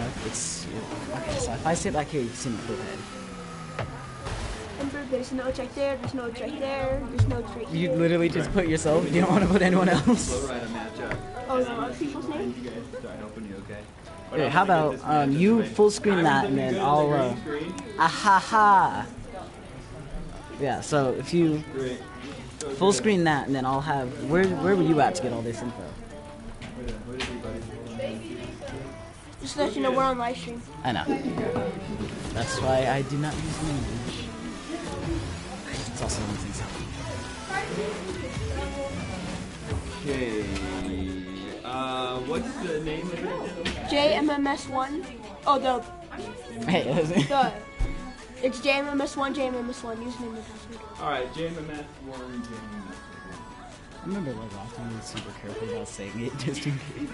enough. It's okay. So if I sit back here, you can see my full head. Remember, there's notes right there. There's notes right there. There's notes right here. You literally just put yourself. You don't want to put anyone else. Oh no, other people's names? Okay, how about you full screen that and then I'll ahaha. Yeah. So if you full screen that and then I'll have where were you at to get all this info? Just to let you know we're on live stream. I know. That's why I do not use language. It's also one thing. Okay. What's the name of it? JMMS1. Oh, Hey, it's JMMS1, JMMS1. Username and password. Alright, JMMS1, JMMS1. I remember like last time we were super careful about saying it just in case.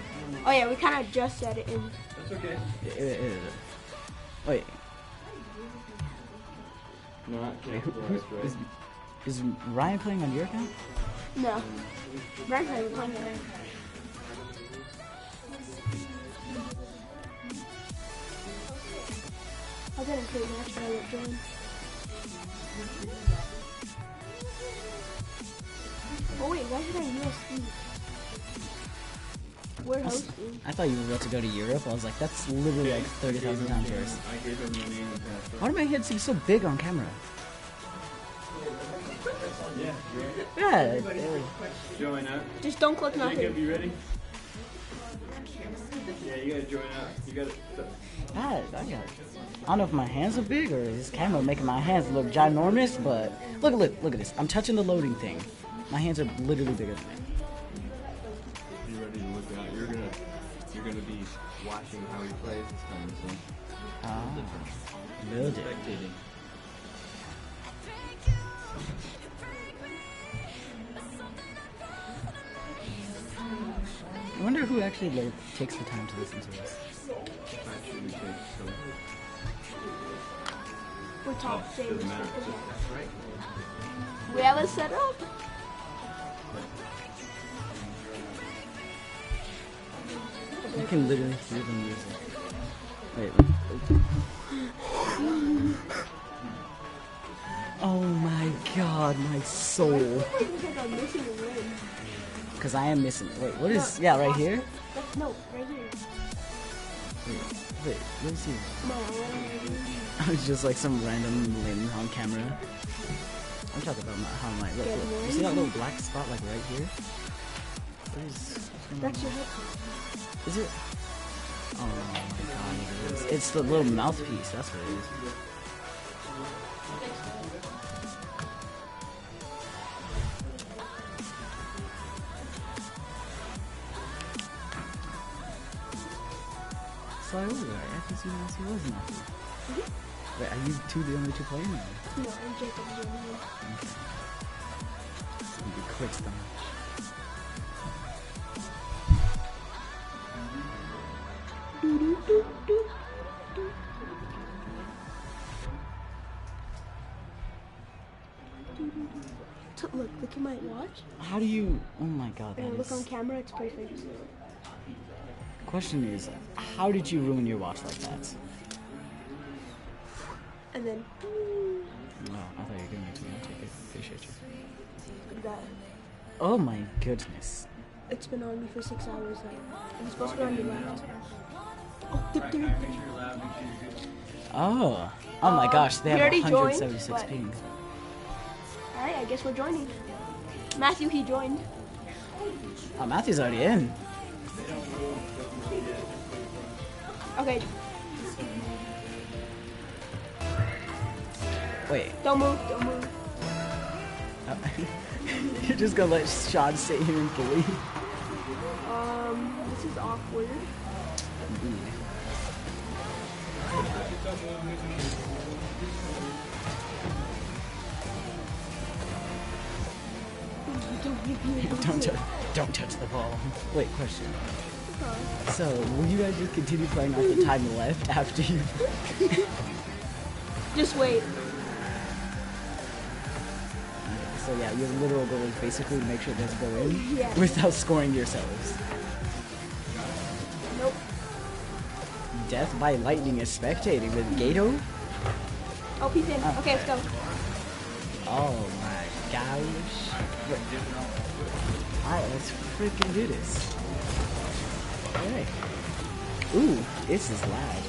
Oh yeah, we kind of just said it in. That's okay. Wait. Not Is Ryan playing on your account? No. Ryan's not even playing it. I'll get a great match when I get joined. Oh wait, why should I USB? We're hosting. I thought you were about to go to Europe. I was like, that's literally like 30,000 times worse. I gave him the name and password. Why do my head seem so big on camera? Yeah. Yeah. Join up. Just don't click Jacob, nothing. you ready? Yeah, you gotta join up. You gotta. I got it. I don't know if my hands are big or is this camera making my hands look ginormous, but look at this. I'm touching the loading thing. My hands are literally bigger than me. You ready to look out? You're gonna be watching how he plays this time, so. Ah, build it. Spectating. I wonder who actually like, takes the time to listen to this. Actually, we take some. We're top Doesn't savers. matter. That's right. We have it set up. You can literally hear the music. Wait. Oh my god, my soul. Wait, looks like I'm missing a ring. Because I am missing. Wait, what is. Yeah, right here? No, right here. Wait, let me see. Come on, right here. It's just like some random limb on camera. I'm talking about how my. Look, look. You see that little black spot like right here? What is. That's your headphone. Is it? Oh my god, it is. It's the little mouthpiece, that's what it is. So I was right. I can see was nothing. Wait, are you two the only two playing? No, I'm Jacob. Okay. It's gonna be quick stuff. Look at my watch. How do you? Oh my god, that And look on is. camera, it's perfect. Question is, how did you ruin your watch like that? And then Oh, I thought you were giving it to me. I'll take it. Appreciate you. that. Oh my goodness. It's been on me for 6 hours now. It's supposed to be on your left. Oh, there. Oh. Oh my gosh, they we have already joined, 176 but- ping. Alright, I guess we're joining. Matthew, he joined. Oh, Matthew's already in. Okay, Wait. don't move, don't move. You're just gonna let Sean sit here and bully? This is awkward. Don't touch the ball. Wait, question. So, will you guys just continue playing off the time left after you? Just wait. So yeah, your literal goal is basically to make sure this go in Yeah. without scoring yourselves. Nope. Death by Lightning is spectating with Gato. Oh, peep in. Okay, let's go. Oh my gosh. Alright, let's freaking do this. Alright. Ooh, this is loud.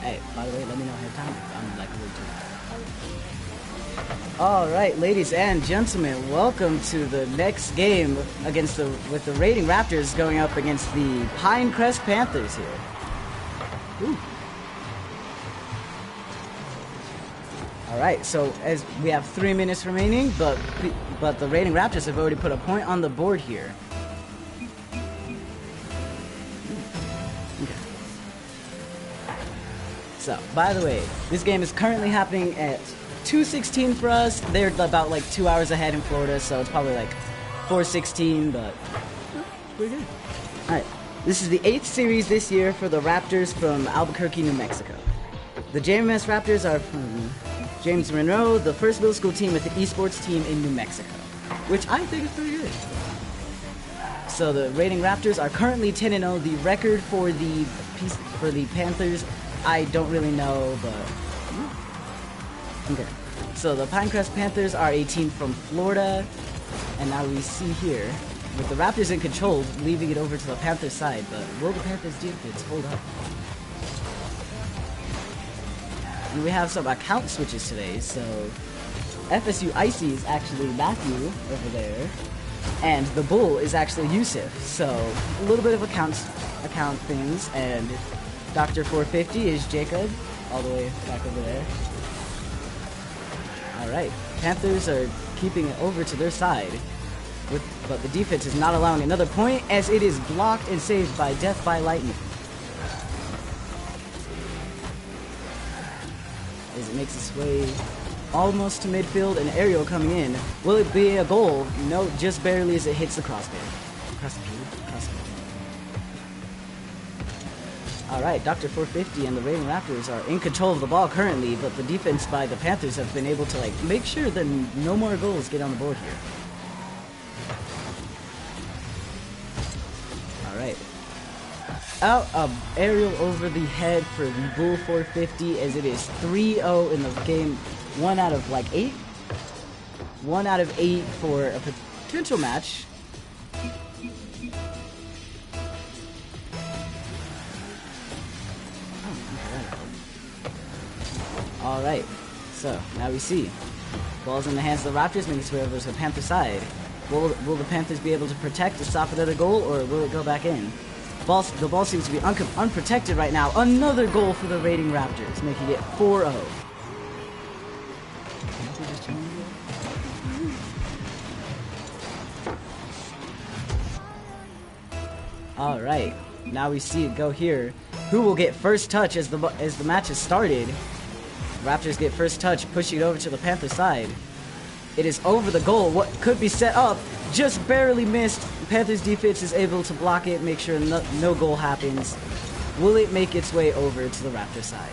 Hey, by the way, let me know ahead of time if I'm like really too loud. Alright, ladies and gentlemen, welcome to the next game with the Raiding Raptors going up against the Pinecrest Panthers here. Ooh. Alright, so as we have 3 minutes remaining, but the Raiding Raptors have already put a point on the board here. Okay. So, by the way, this game is currently happening at 2:16 for us. They're about like 2 hours ahead in Florida, so it's probably like 4:16, but pretty good. Alright, this is the 8th series this year for the Raptors from Albuquerque, New Mexico. The JMMS Raptors are from James Monroe, the first middle school team with the esports team in New Mexico, which I think is pretty good. So the Raiding Raptors are currently 10-0. The record for the Panthers, I don't really know, but okay. So the Pinecrest Panthers are a team from Florida, and now we see here with the Raptors in control, leaving it over to the Panthers side. But will the Panthers defense hold up? And we have some account switches today, so FSU Icy is actually Matthew over there, and the Bull is actually Yusuf, so a little bit of account things, and Dr. 450 is Jacob, all the way back over there. Alright, Panthers are keeping it over to their side, but the defense is not allowing another point, as it is blocked and saved by Death by Lightning. As it makes its way almost to midfield, and Ariel coming in. Will it be a goal? No, just barely as it hits the crossbar. Alright, Dr. 450 and the Raiding Raptors are in control of the ball currently, but the defense by the Panthers have been able to make sure that no more goals get on the board here. Alright. Out aerial over the head for the Bull 450, as it is 3-0 in the game. 1 out of 8? 1 out of 8 for a potential match. Alright, so now we see. Ball's in the hands of the Raptors, making its way over to the Panther side. Will the Panthers be able to protect to stop another goal, or will it go back in? The ball seems to be unprotected right now. Another goal for the Raiding Raptors, making it 4-0. Alright, now we see it go here. Who will get first touch as the match has started? Raptors get first touch, pushing it over to the Panther side. It is over the goal. What could be set up just barely missed. Panthers defense is able to block it, make sure no goal happens. Will it make its way over to the Raptor side?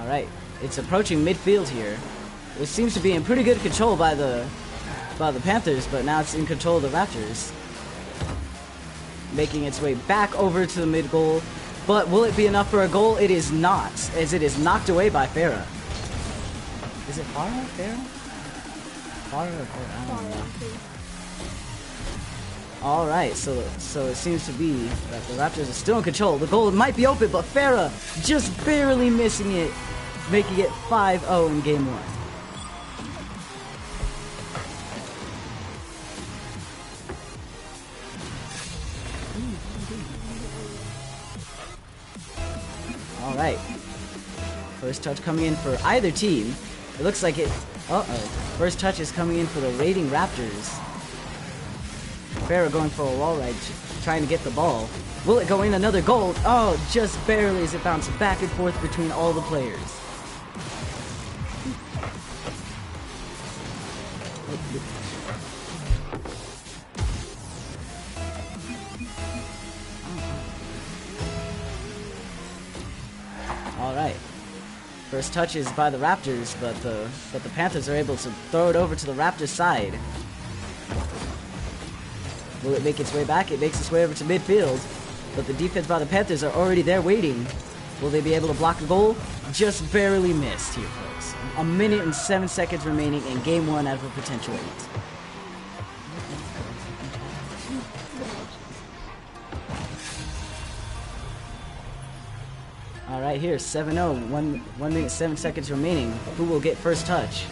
Alright, it's approaching midfield here. It seems to be in pretty good control by the Panthers, but now it's in control of the Raptors. Making its way back over to the mid goal. But will it be enough for a goal? It is not, as it is knocked away by Farah. Is it Farah? Farah? Farah or Farah? I don't know. Alright, so it seems to be that the Raptors are still in control. The goal might be open, but Farah just barely missing it, making it 5-0 in game 1. Alright. First touch coming in for either team. It looks like it... First touch is coming in for the Raiding Raptors. Farah going for a wall ride, trying to get the ball. Will it go in? Another goal? Oh, just barely as it bounces back and forth between all the players. Alright. First touch is by the Raptors, but the Panthers are able to throw it over to the Raptors side. Will it make its way back? It makes its way over to midfield. But the defense by the Panthers are already there waiting. Will they be able to block the goal? Just barely missed here, folks. 1 minute and 7 seconds remaining in game 1 out of a potential 8. Alright, here, 7-0. 1 minute, 7 seconds remaining. Who will get first touch?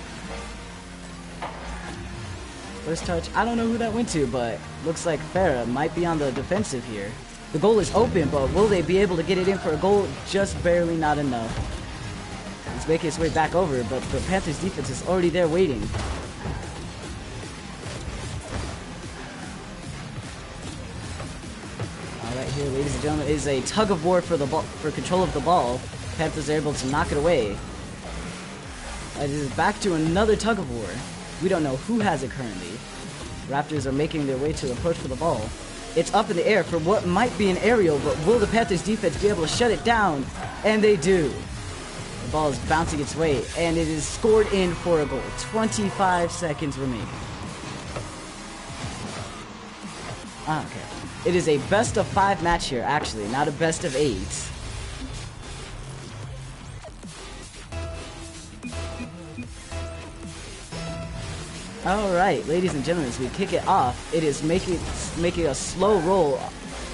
First touch, I don't know who that went to, but looks like Farah might be on the defensive here. The goal is open, but will they be able to get it in for a goal? Just barely not enough. It's making its way back over, but the Panthers defense is already there waiting. Alright, here, ladies and gentlemen, is a tug of war for the ball, for control of the ball. Panthers are able to knock it away. It is back to another tug of war. We don't know who has it currently. Raptors are making their way to approach for the ball. It's up in the air for what might be an aerial, but will the Panthers defense be able to shut it down? And they do. The ball is bouncing its way, and it is scored in for a goal. 25 seconds remaining. Okay. It is a best of 5 match here, actually, not a best of 8. Alright, ladies and gentlemen, as we kick it off, it is making a slow roll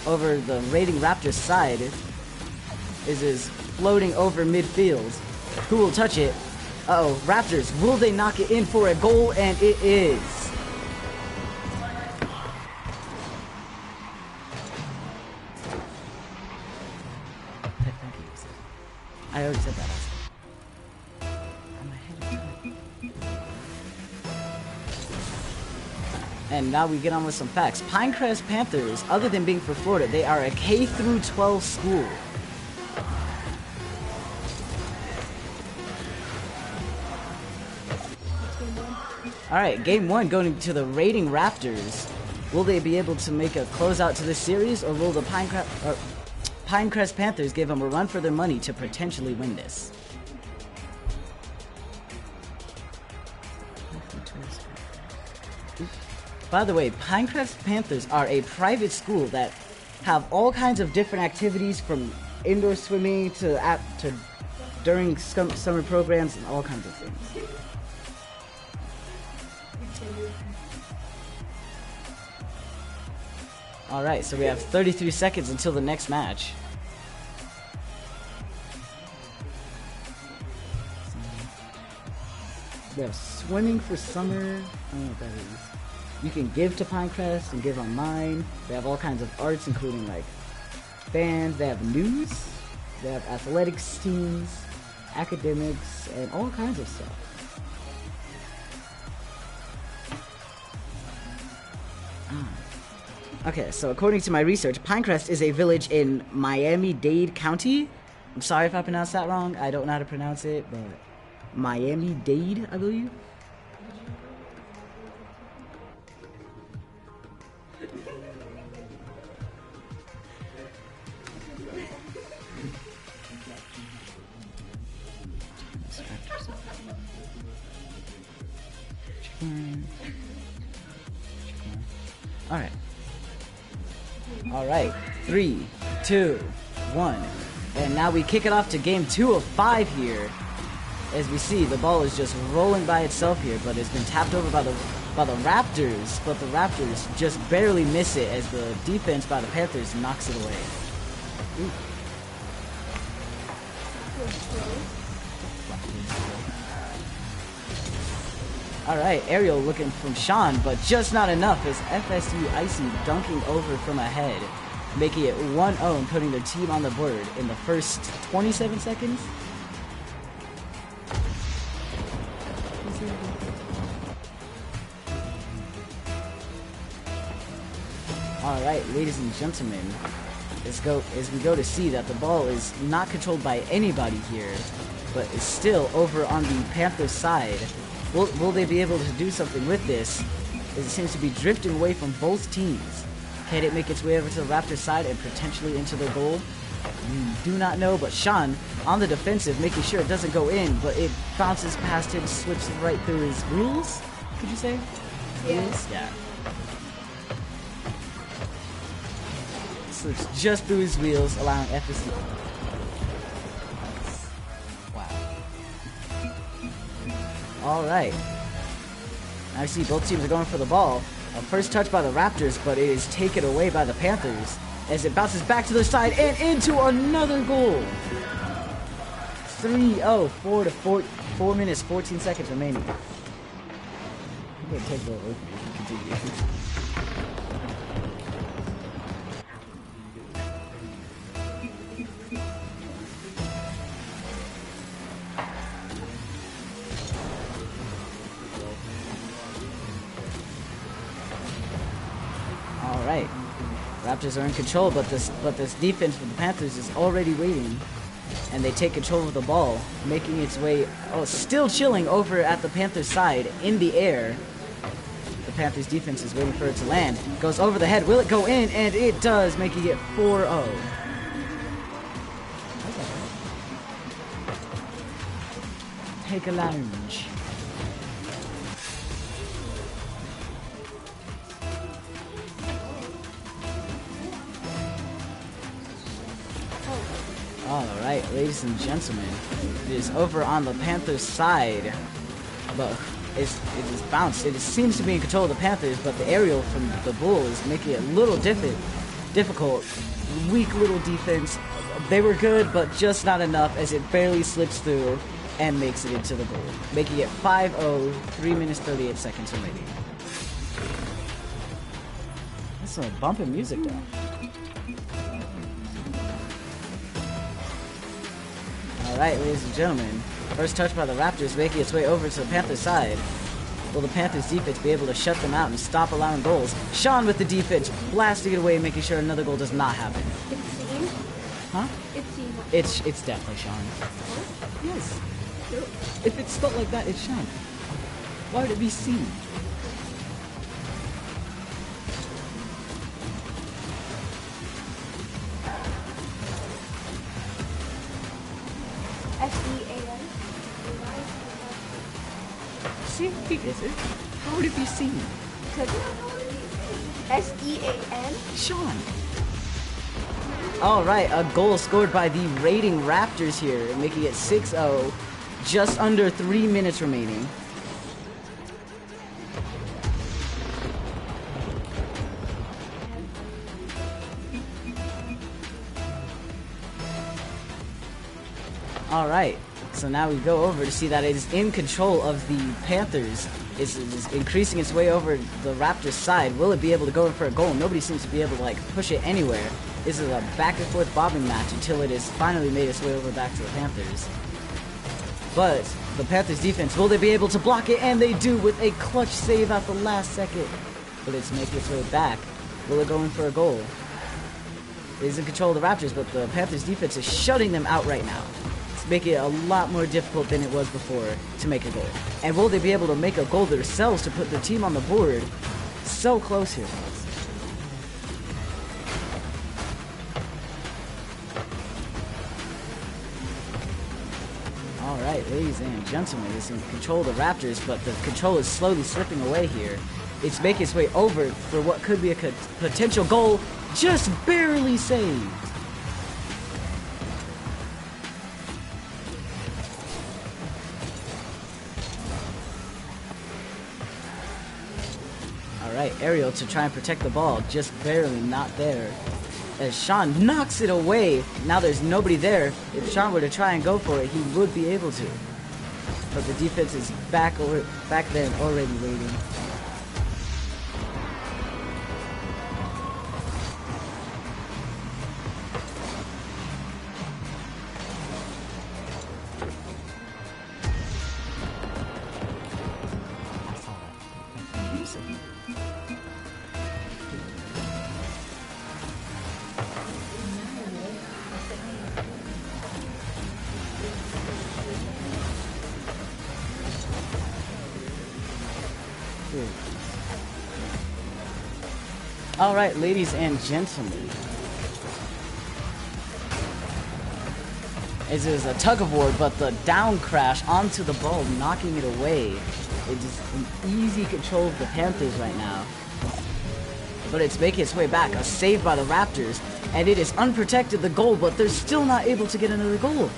over the Raiding Raptors side. It is floating over midfield. Who will touch it? Uh-oh, Raptors, will they knock it in for a goal? And it is. I already said that. And now we get on with some facts. Pinecrest Panthers, other than being for Florida, they are a K through 12 school. Alright, game 1 going to the Raiding Raptors. Will they be able to make a closeout to this series, or will the Pinecrest Panthers give them a run for their money to potentially win this? By the way, Pinecrest Panthers are a private school that have all kinds of different activities, from indoor swimming to during summer programs and all kinds of things. Alright, so we have 33 seconds until the next match. We have swimming for summer. I don't know what that is. You can give to Pinecrest and give online. They have all kinds of arts, including like bands. They have news. They have athletics teams, academics, and all kinds of stuff. Okay, so according to my research, Pinecrest is a village in Miami-Dade County. I'm sorry if I pronounced that wrong. I don't know how to pronounce it, but Miami-Dade, I believe. Alright, 3, 2, 1, and now we kick it off to game 2 of 5 here. As we see, the ball is just rolling by itself here, but it's been tapped over by the Raptors, but the Raptors just barely miss it as the defense by the Panthers knocks it away. Ooh. Alright, aerial looking from Sean, but just not enough as FSU Icy dunking over from ahead, making it 1-0 and putting their team on the board in the first 27 seconds. Alright, ladies and gentlemen, as we go to see that the ball is not controlled by anybody here, but is still over on the Panthers side. Will they be able to do something with this? As it seems to be drifting away from both teams. Can it make its way over to the Raptors side and potentially into their goal? We do not know, but Sean on the defensive, making sure it doesn't go in, but it bounces past him, slips right through his rules, could you say? Yeah. Yeah. slips just through his wheels, allowing FSC. Wow. Alright. Now you see both teams are going for the ball. A first touch by the Raptors, but it is taken away by the Panthers as it bounces back to their side and into another goal. 3-0, 4 minutes, 14 seconds remaining. I'm going to take the over. Continue. All right. Raptors are in control, but this defense for the Panthers is already waiting. And they take control of the ball, making its way, still chilling over at the Panthers side in the air. The Panthers defense is waiting for it to land. Goes over the head. Will it go in? And it does, making it 4-0. Take a lounge. Alright, ladies and gentlemen, it is over on the Panthers side, but it is bounced. It seems to be in control of the Panthers, but the aerial from the Bulls is making it a little difficult. Weak little defense. They were good, but just not enough as it barely slips through and makes it into the goal, making it 5-0, 3 minutes 38 seconds remaining. That's some bumping music though. Alright, ladies and gentlemen, first touch by the Raptors making its way over to the Panthers side. Will the Panthers defense be able to shut them out and stop allowing goals? Sean with the defense, blasting it away, making sure another goal does not happen. It's seen. Huh? It's seen. It's definitely Sean. What? Yes. No. If it's spelled like that, it's Sean. Why would it be C? S-E-A-N. See, he gets it. How would it be C? S-E-A-N. Sean. Alright, a goal scored by the raiding Raptors here, making it 6-0. Just under 3 minutes remaining. Alright, so now we go over to see that it is in control of the Panthers. It's increasing its way over the Raptors side. Will it be able to go in for a goal? Nobody seems to be able to push it anywhere. This is a back and forth bobbing match until it has finally made its way over back to the Panthers. But the Panthers defense, will they be able to block it? And they do with a clutch save at the last second. But it's making its way back. Will it go in for a goal? It is in control of the Raptors, but the Panthers defense is shutting them out right now. It's making it a lot more difficult than it was before to make a goal. And will they be able to make a goal themselves to put their team on the board? So close here. Alright, ladies and gentlemen, it's in control of the Raptors, but the control is slowly slipping away here. It's making its way over for what could be a potential goal, just barely saved. Alright, Ariel to try and protect the ball, just barely not there. As Sean knocks it away, now there's nobody there. If Sean were to try and go for it, he would be able to. But the defense is back there and already waiting. Alright, ladies and gentlemen. It is a tug of war, but the down crash onto the ball, knocking it away. It is in easy control of the Panthers right now. But it's making its way back. A save by the Raptors. and it is unprotected, the goal, but they're still not able to get another goal.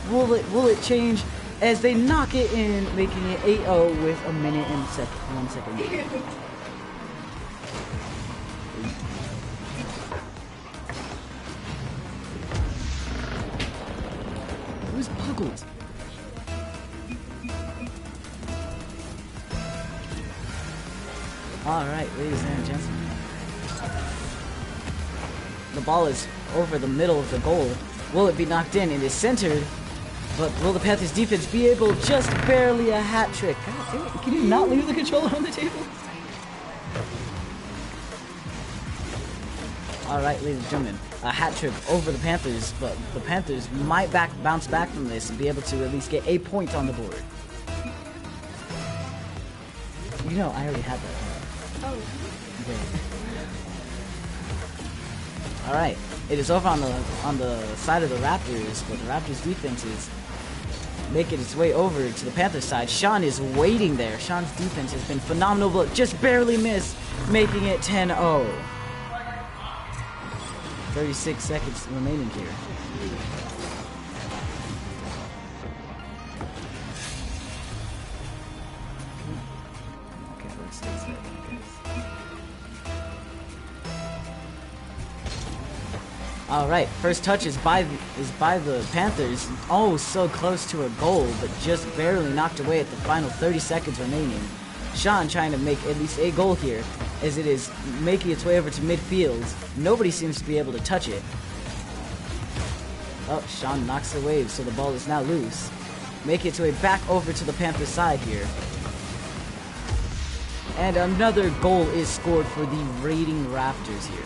Will it change as they knock it in, making it 8-0 with a minute and 1 second. Who's Puggles? Alright, ladies and gentlemen. The ball is over the middle of the goal. Will it be knocked in? It is centered. But will the Panthers defense be able just barely a hat trick? God damn it, can you not leave the controller on the table? Alright, ladies and gentlemen, a hat trick over the Panthers, but the Panthers might bounce back from this and be able to at least get a point on the board. You know, I already had that. Oh. Okay. Alright, it is over on the side of the Raptors, but the Raptors defense is making its way over to the Panthers side. Sean is waiting there. Sean's defense has been phenomenal, but just barely missed, making it 10-0. 36 seconds remaining here. Okay, let's fix it. Alright, first touch is by the Panthers. Oh, so close to a goal, but just barely knocked away at the final 30 seconds remaining. Sean trying to make at least a goal here, as it is making its way over to midfield. Nobody seems to be able to touch it. Oh, Sean knocks it away, so the ball is now loose. Making its way back over to the Panthers side here. And another goal is scored for the Raiding Raptors here.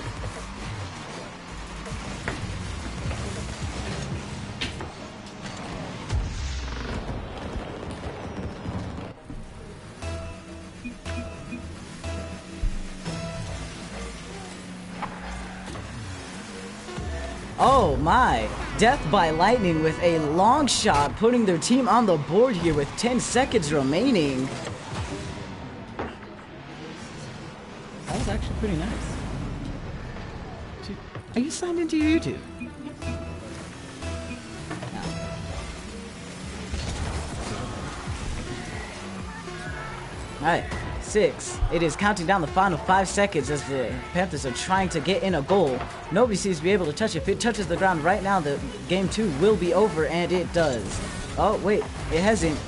Oh my! Death by lightning with a long shot, putting their team on the board here with 10 seconds remaining. That was actually pretty nice. Are you signed into your YouTube? No. Alright. 6. It is counting down the final 5 seconds as the Panthers are trying to get in a goal. Nobody seems to be able to touch it. If it touches the ground right now, the game 2 will be over, and it does. Oh, wait. It hasn't.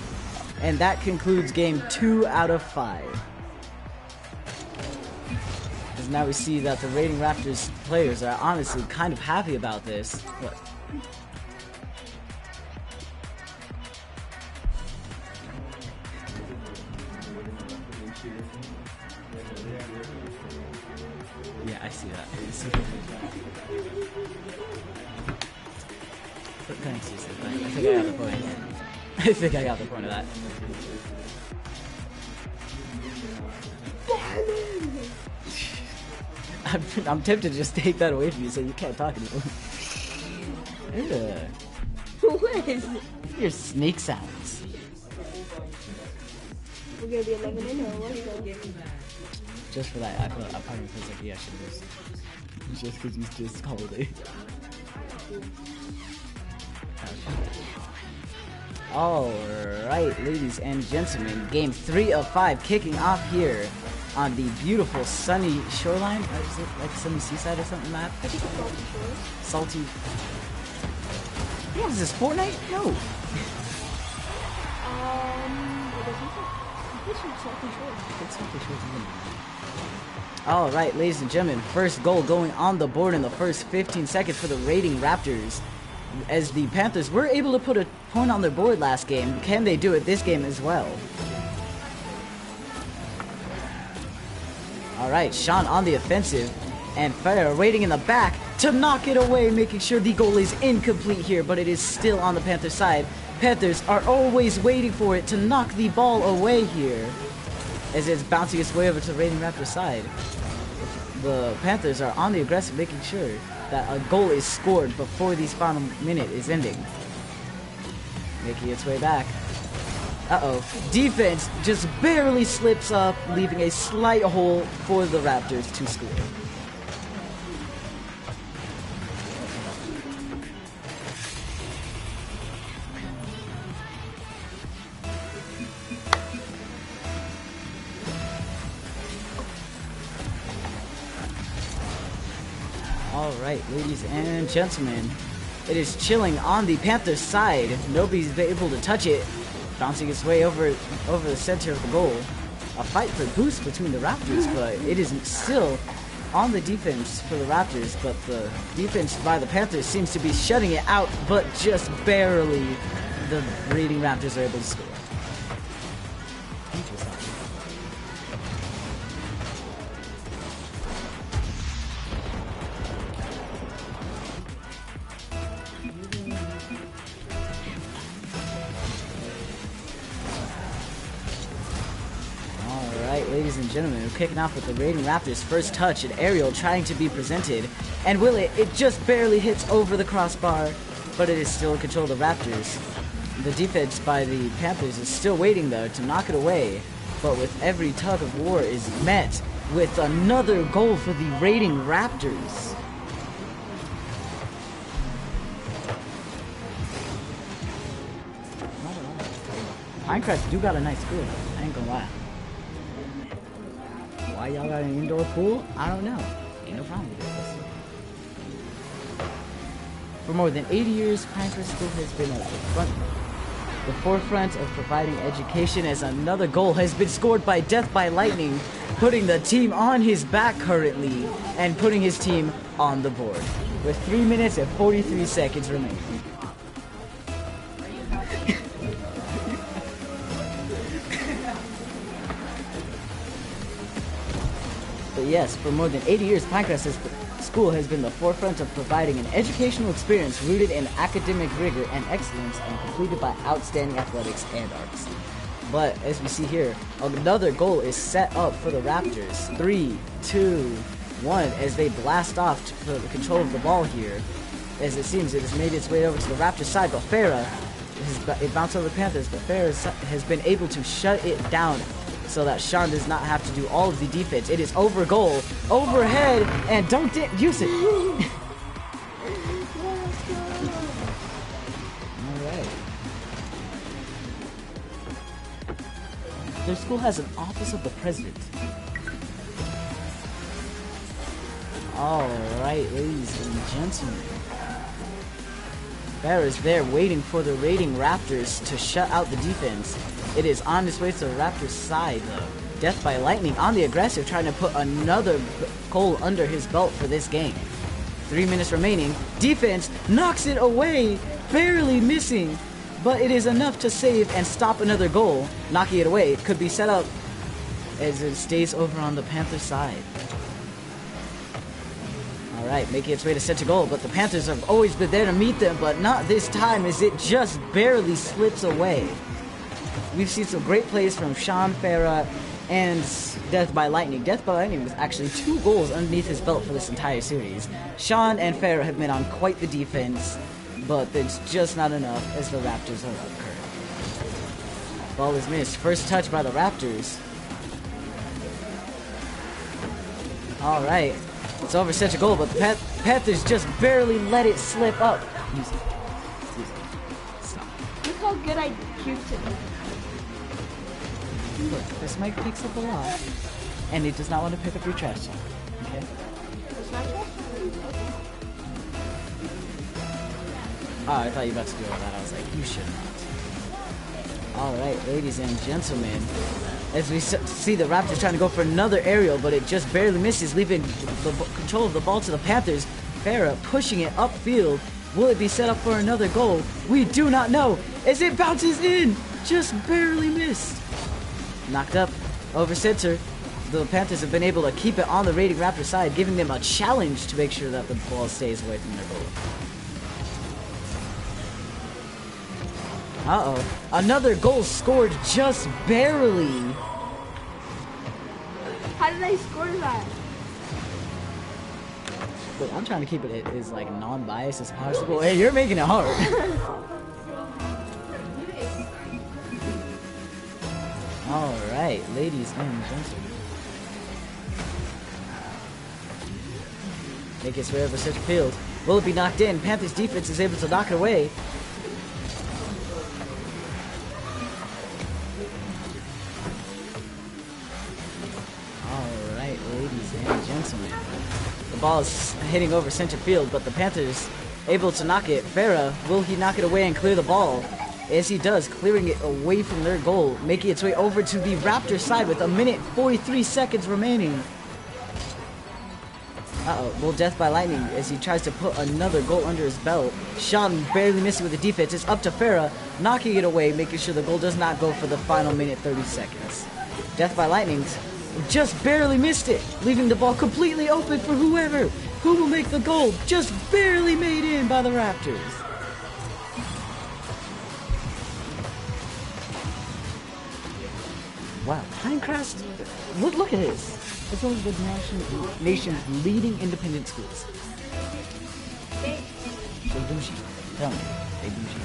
And that concludes game 2 out of 5. As now we see that the Raiding Raptors players are honestly kind of happy about this. What? Yeah, I see that. Thanks, I think I got the point. I think I got the point of that. I'm tempted to just take that away from you so you can't talk anymore. What is it? Your snake sounds. We're gonna be 11 in or what? Just for that, I probably feels like, yeah, I should lose. Just because he's just called it. Alright, ladies and gentlemen, game 3 of 5 kicking off here on the beautiful sunny shoreline. Or is it like sunny seaside or something, map? I think it's salty shores. Salty. What is this, Fortnite? No. What does he say? It's salty shores. It's salty shores. Alright, ladies and gentlemen, first goal going on the board in the first 15 seconds for the Raiding Raptors. As the Panthers were able to put a point on their board last game, can they do it this game as well? Alright, Sean on the offensive, and Farrah waiting in the back to knock it away, making sure the goal is incomplete here, but it is still on the Panthers side. Panthers are always waiting for it to knock the ball away here, as it's bouncing its way over to the Raiding Raptors side. The Panthers are on the aggressive, making sure that a goal is scored before this final minute is ending. Making its way back. Uh-oh. Defense just barely slips up, leaving a slight hole for the Raptors to score. Alright, ladies and gentlemen. It is chilling on the Panthers side. Nobody's been able to touch it. Bouncing its way over the center of the goal. A fight for boost between the Raptors, but it is still on the defense for the Raptors, but the defense by the Panthers seems to be shutting it out, but just barely the Raiding Raptors are able to score. Ladies and gentlemen, we're kicking off with the Raiding Raptors' first touch, an aerial trying to be presented, and will it just barely hits over the crossbar, but it is still in control of the Raptors. The defense by the Panthers is still waiting though to knock it away, but with every tug of war is met with another goal for the Raiding Raptors. Crest do got a nice pool, I ain't gonna lie. Why y'all got an indoor pool? I don't know. Ain't no problem with this. For more than 80 years, Crest School has been at the forefront of providing education, as another goal has been scored by Death by Lightning, putting the team on his back currently and putting his team on the board with 3 minutes and 43 seconds remaining. But yes, for more than 80 years, Pinecrest School has been the forefront of providing an educational experience rooted in academic rigor and excellence and completed by outstanding athletics and arts. But as we see here, another goal is set up for the Raptors. 3, 2, 1, as they blast off for the control of the ball here. As it seems, it has made its way over to the Raptors side, but Farah, it bounced over the Panthers, but Farah has been able to shut it down so that Sean does not have to do all of the defense. It is over goal, overhead, and don't use it. Alright. Their school has an office of the president. Alright, ladies and gentlemen. Bear is there waiting for the Raiding Raptors to shut out the defense. It is on its way to the Raptors' side, though. Death by Lightning on the aggressive, trying to put another goal under his belt for this game. 3 minutes remaining. Defense knocks it away, barely missing, but it is enough to save and stop another goal. Knocking it away, it could be set up as it stays over on the Panthers' side. Alright, making its way to center goal, but the Panthers have always been there to meet them, but not this time, as it just barely slips away. We've seen some great plays from Sean, Farah, and Death by Lightning. Death by Lightning was actually 2 goals underneath his belt for this entire series. Sean and Farah have been on quite the defense, but it's just not enough as the Raptors are up currently. Ball is missed. First touch by the Raptors. Alright. It's over such a goal, but the Panthers just barely let it slip up. Stop. Look how good I cubed it. Look, this mic picks up a lot, and it does not want to pick up your trash can. Okay? It's not trash? Oh, I thought you were about to do all that. I was like, you should not. Alright, ladies and gentlemen. As we see the Raptors trying to go for another aerial, but it just barely misses, leaving the control of the ball to the Panthers. Farah pushing it upfield. Will it be set up for another goal? We do not know, as it bounces in. Just barely missed. Knocked up over center. The Panthers have been able to keep it on the Raiding Raptors side, giving them a challenge to make sure that the ball stays away from their goal. Uh-oh. Another goal scored just barely. How did I score that? Look, I'm trying to keep it as like non-biased as possible. Hey, you're making it hard. Alright, ladies and gentlemen. Make its way over such a field. Will it be knocked in? Panthers defense is able to knock it away. Alright, ladies and gentlemen. The The ball is hitting over center field, but the Panthers able to knock it. Farah, will he knock it away and clear the ball? As he does, clearing it away from their goal, making its way over to the Raptors side with 1:43 seconds remaining. Well, death by lightning as he tries to put another goal under his belt. Sean barely missing with the defense. It's up to Farah, knocking it away, making sure the goal does not go for the final 1:30 seconds. Death by lightning just barely missed it, leaving the ball completely open for who will make the goal. Just barely made in by the Raptors. Wow, Crest, look at this. It's one of the nation's leading independent schools. They bougie. Tell me, they bougie.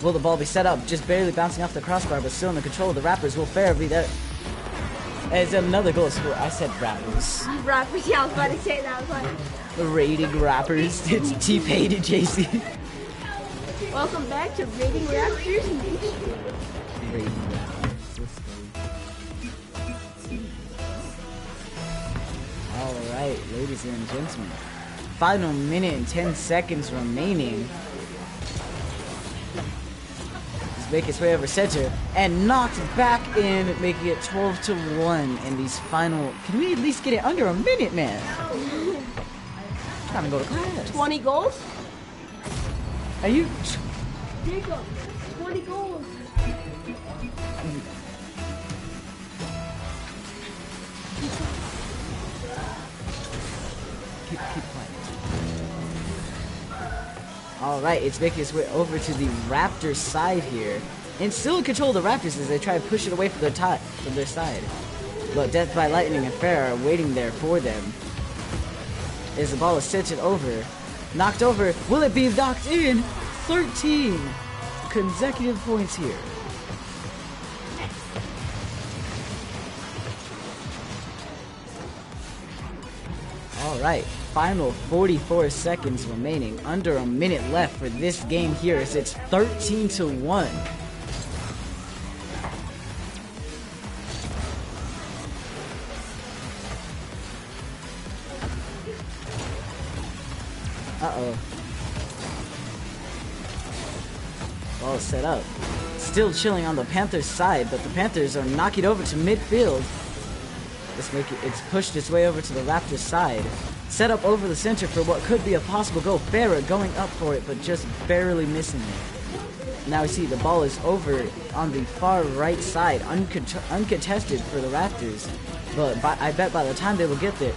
Will the ball be set up? Just barely bouncing off the crossbar, but still in the control of the Raptors. Will Farah be there? It's another goal score. I said Raptors. Rappers, yeah, I was about to say that. I was like, the rating rappers. It's T-Pain and JC. welcome back to Rating Raptors. Rating Raptors. Alright, ladies and gentlemen. Final 1:10 remaining. Just make its way over center and knocked back in, making it 12-1 in these final. Can we at least get it under a minute, man? Time to go to class. 20 goals? Are you? Jacob, 20 goals. Keep quiet. Alright, it's making its way over to the Raptors side here. And still in control of the Raptors as they try to push it away from their side. But Death by Lightning and Farah are waiting there for them. As the ball is sent over. Knocked over. Will it be knocked in? 13 consecutive points here. Alright, final 44 seconds remaining. Under a minute left for this game here as it's 13-1. Ball is set up. Still chilling on the Panthers side, but the Panthers are knocking it over to midfield. It's pushed its way over to the Raptors side. Set up over the center for what could be a possible goal. Farah going up for it, but just barely missing it. Now we see the ball is over on the far right side, uncontested for the Raptors. But I bet by the time they will get there,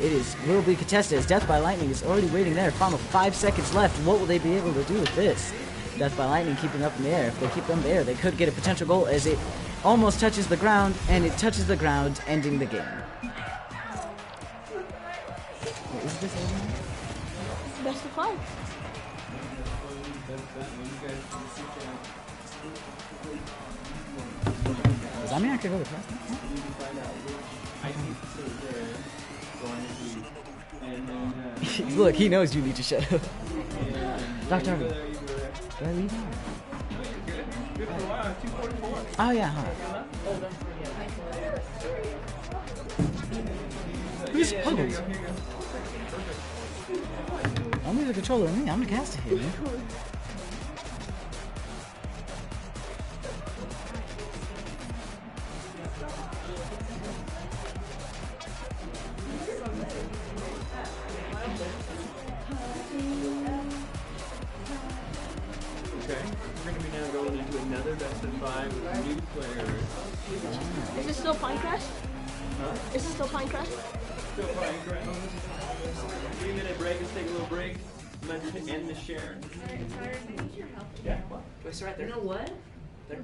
will be contested as Death by Lightning is already waiting there. Final 5 seconds left. What will they be able to do with this? Death by Lightning keeping up in the air. If they keep them there, they could get a potential goal as it almost touches the ground, and it touches the ground, ending the game. Wait, is this over? Best of 5. Does that mean I could go to Crest? Look, he knows you need to shut up. Dr. Harvey, do I leave now? Oh yeah, huh? Who's Puggles? I'm the controller of me. I'm the caster here, man. Is this still Pinecrest? Huh? Is this still Pinecrest? Still Pinecrest. 3-minute break. Let's take a little break. Let's end the share. Yeah. What? Do I start right there? You know what? There.